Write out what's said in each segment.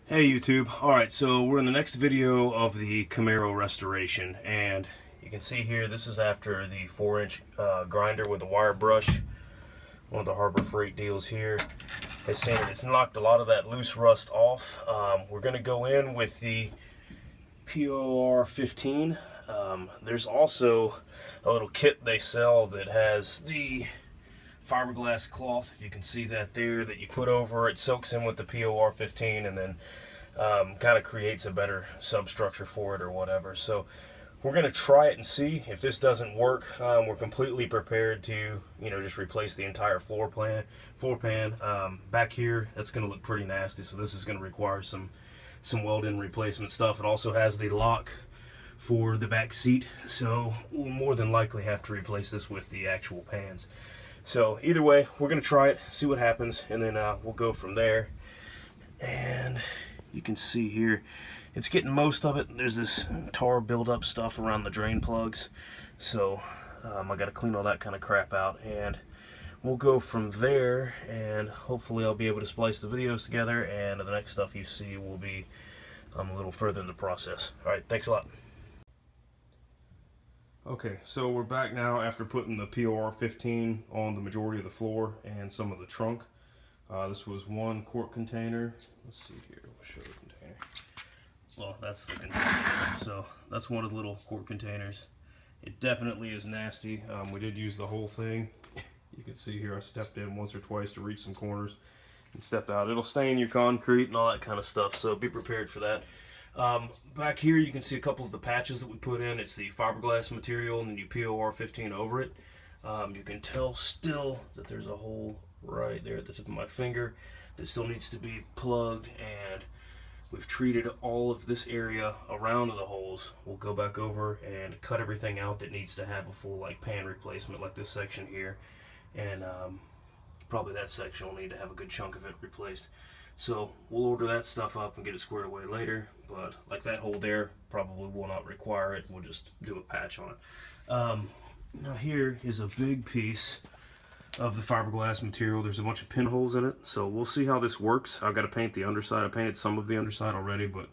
Hey YouTube. Alright, so we're in the next video of the Camaro restoration, and you can see here this is after the 4-inch grinder with the wire brush. One of the Harbor Freight deals here. It's knocked a lot of that loose rust off. We're going to go in with the POR 15. There's also a little kit they sell that has the fiberglass cloth, if you can see that there, that you put over. It soaks in with the POR 15 and then kind of creates a better substructure for it or whatever. So we're going to try it and see. If this doesn't work, we're completely prepared to, just replace the entire floor pan. Back here, that's going to look pretty nasty, so this is going to require some weld-in replacement stuff. It also has the lock for the back seat, so we'll more than likely have to replace this with the actual pans. So either way, we're going to try it, see what happens, and then we'll go from there. And you can see here, it's getting most of it. There's this tar buildup stuff around the drain plugs, so I got to clean all that kind of crap out, and we'll go from there, and hopefully I'll be able to splice the videos together, and the next stuff you see will be a little further in the process. Alright, thanks a lot. Okay, so we're back now after putting the POR 15 on the majority of the floor and some of the trunk. This was one quart container. Let's see here, we'll show the container. Well, that's the container. So that's one of the little quart containers. It definitely is nasty. We did use the whole thing. You can see here I stepped in once or twice to reach some corners and stepped out. It'll stain your concrete and all that kind of stuff, so be prepared for that. Back here you can see a couple of the patches that we put in. It's the fiberglass material and then you POR 15 over it. You can tell still that there's a hole right there at the tip of my finger that still needs to be plugged, and we've treated all of this area around the holes. We'll go back over and cut everything out that needs to have a full pan replacement, like this section here, and probably that section will need to have a good chunk of it replaced. So we'll order that stuff up and get it squared away later, but like that hole there probably will not require it. We'll just do a patch on it. Now here is a big piece of the fiberglass material. There's a bunch of pinholes in it, so we'll see how this works. I've got to paint the underside. I painted some of the underside already, but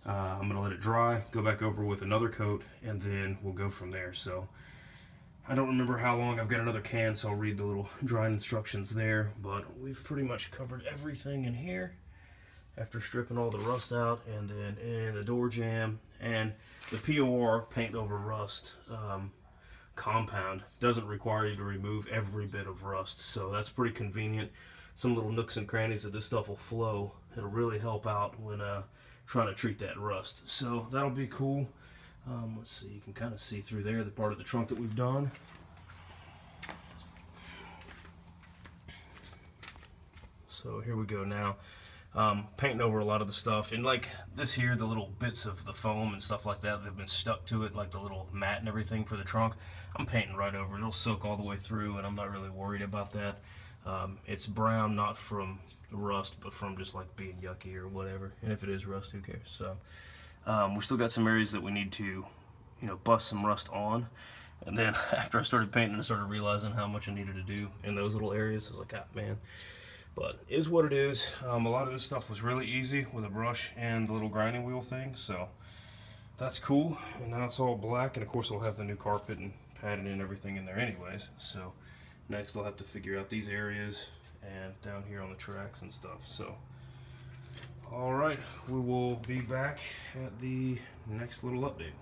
I'm going to let it dry, go back over with another coat, and then we'll go from there. So I don't remember how long. I've got another can, so I'll read the little drying instructions there, but we've pretty much covered everything in here after stripping all the rust out, and then in the door jamb and the POR paint over rust compound doesn't require you to remove every bit of rust, so that's pretty convenient. Some little nooks and crannies that this stuff will flow. It'll really help out when trying to treat that rust, so that'll be cool. Let's see, you can kind of see through there the part of the trunk that we've done. So here we go now. Painting over a lot of the stuff, and like this here, the little bits of the foam and stuff like that that have been stuck to it, like the little mat and everything for the trunk, I'm painting right over it. It'll soak all the way through, and I'm not really worried about that. It's brown, not from the rust, but from just like being yucky or whatever. And if it is rust, who cares? So we still got some areas that we need to, bust some rust on. And then after I started painting, I started realizing how much I needed to do in those little areas. I was like, ah, man. But it is what it is. A lot of this stuff was really easy with a brush and the little grinding wheel thing, so that's cool. And now it's all black, and of course I'll have the new carpet and padding and everything in there anyways. So next I'll have to figure out these areas and down here on the tracks and stuff. So alright, we will be back at the next little update.